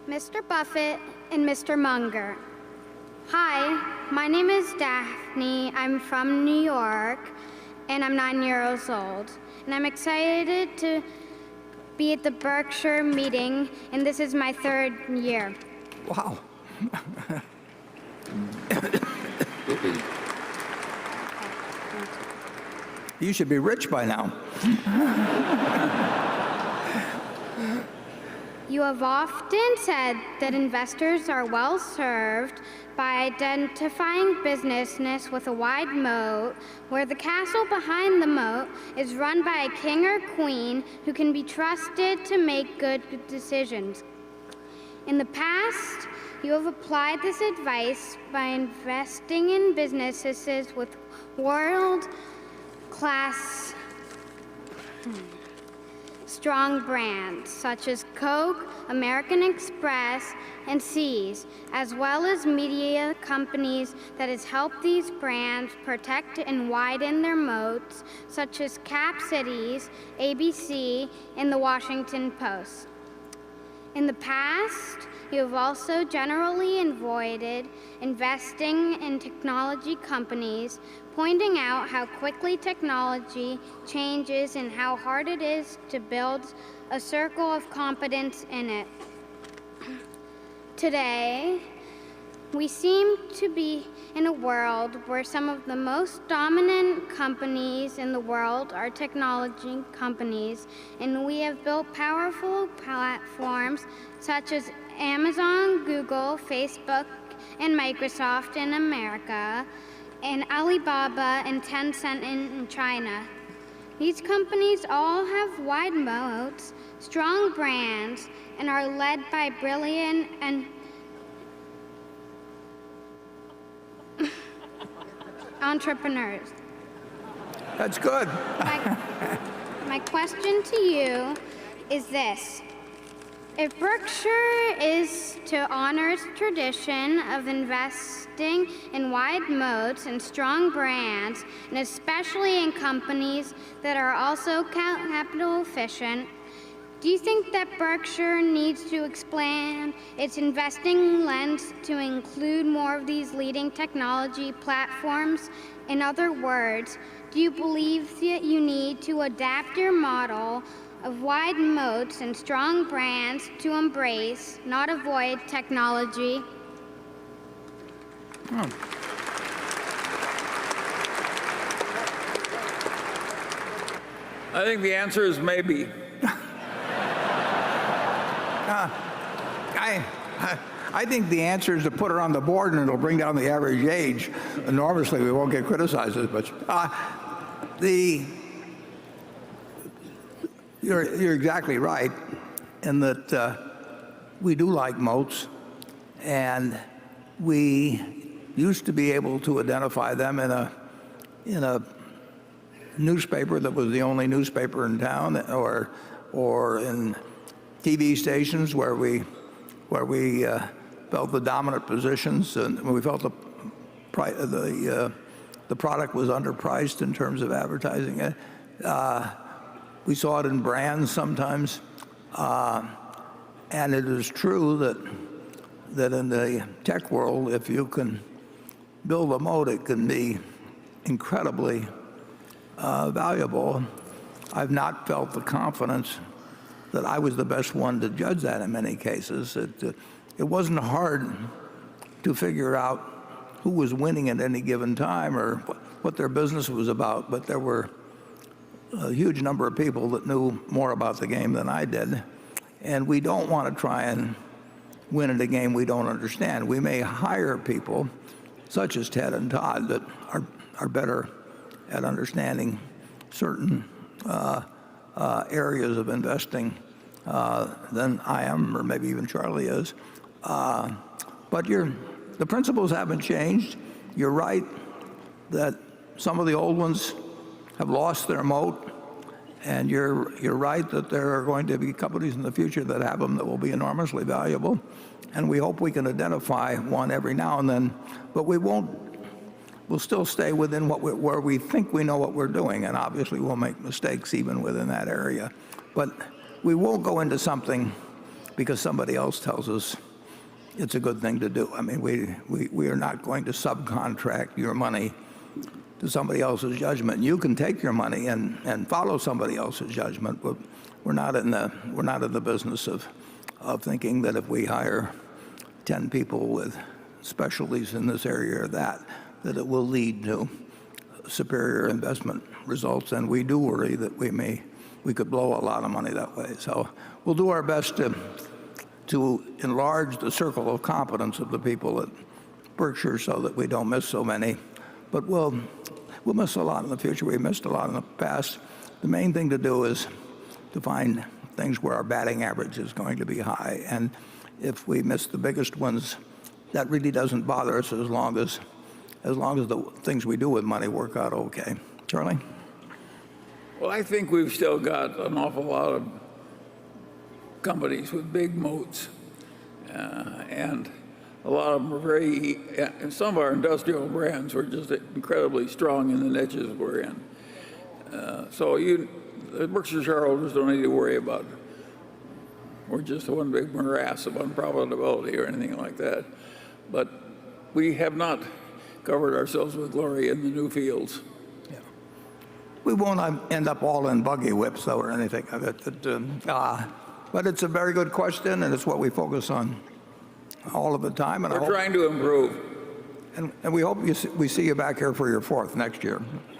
Mr. Buffett, and Mr. Munger. Hi, my name is Daphne. I'm from New York, and I'm 9 years old. And I'm excited to be at the Berkshire meeting, and this is my 3rd year. Wow. You should be rich by now. You have often said that investors are well served by identifying businesses with a wide moat, where the castle behind the moat is run by a king or queen who can be trusted to make good decisions. In the past, you have applied this advice by investing in businesses with world-class strong brands such as Coke, American Express, and Seas, as well as media companies that has helped these brands protect and widen their moats, such as Cap Cities, ABC, and the Washington Post. In the past, you have also generally avoided investing in technology companies, pointing out how quickly technology changes and how hard it is to build a circle of competence in it. Today, we seem to be in a world where some of the most dominant companies in the world are technology companies, and we have built powerful platforms such as Amazon, Google, Facebook, and Microsoft in America, and Alibaba and Tencent in China. These companies all have wide moats, strong brands, and are led by brilliant and entrepreneurs. That's good. My question to you is this. If Berkshire is to honor its tradition of investing in wide moats and strong brands, and especially in companies that are also capital efficient, do you think that Berkshire needs to expand its investing lens to include more of these leading technology platforms? In other words, do you believe that you need to adapt your model of wide moats and strong brands to embrace, not avoid, technology? I think the answer is maybe. I think the answer is to put her on the board, and it'll bring down the average age enormously. We won't get criticized as much. You're exactly right in that we do like moats, and we used to be able to identify them in a newspaper that was the only newspaper in town, or in TV stations where we felt the dominant positions, and we felt the product was underpriced in terms of advertising it. We saw it in brands sometimes, and it is true that in the tech world, if you can build a moat, it can be incredibly valuable. I've not felt the confidence that I was the best one to judge that in many cases. It wasn't hard to figure out who was winning at any given time or what their business was about, but there were a huge number of people that knew more about the game than I did, and we don't want to try and win at a game we don't understand. We may hire people such as Ted and Todd that are better at understanding certain areas of investing than I am, or maybe even Charlie is. But the principles haven't changed. You're right that some of the old ones have lost their moat, and you're right that there are going to be companies in the future that have them that will be enormously valuable, and we hope we can identify one every now and then, but we'll still stay within where we think we know what we're doing, and obviously we'll make mistakes even within that area. But we won't go into something because somebody else tells us it's a good thing to do. I mean, we are not going to subcontract your money to somebody else's judgment. You can take your money and follow somebody else's judgment, but we're not in the business of thinking that if we hire 10 people with specialties in this area or that it will lead to superior investment results. And we do worry that we could blow a lot of money that way. So we'll do our best to enlarge the circle of competence of the people at Berkshire so that we don't miss so many. But we'll miss a lot in the future. We missed a lot in the past. The main thing to do is to find things where our batting average is going to be high. And if we miss the biggest ones, that really doesn't bother us as long as the things we do with money work out okay. Charlie? Well, I think we've still got an awful lot of companies with big moats, and a lot of them are and some of our industrial brands were just incredibly strong in the niches we're in. So the Berkshire shareholders don't need to worry about we're just one big morass of unprofitability or anything like that. But we have not covered ourselves with glory in the new fields. Yeah. We won't end up all in buggy whips, though, or anything of it. But it's a very good question, and it's what we focus on all of the time. And we're trying to improve. And we hope we see you back here for your fourth next year.